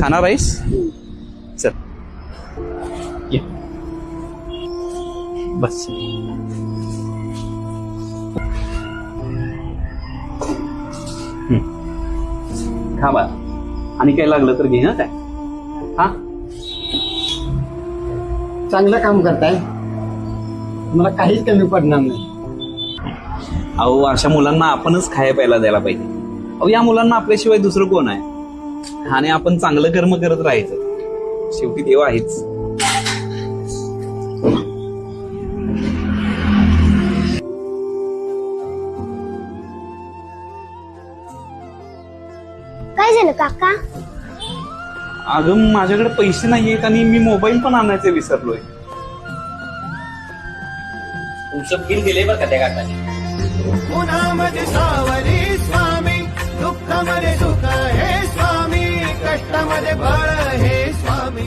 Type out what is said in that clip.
खाणार आहेस? चल ये बस. खा बा. आणि काय लागलं तर घे ना काय. हा चांगलं काम करताय, मला काहीच कमी पडणार नाही. अहो अशा मुलांना आपणच खाया प्यायला द्यायला पाहिजे. अहो या मुलांना आपल्याशिवाय दुसरं कोण आहे. आणि आपण चांगलं कर्म करत राहायचं. शेवटी देव आहेच. काय झालं काका? अगं माझ्याकडे पैसे नाहीयेत आणि मी मोबाईल पण आणायचे विसरलोय. तुमचं बिल दिले बरं का त्या काकाने.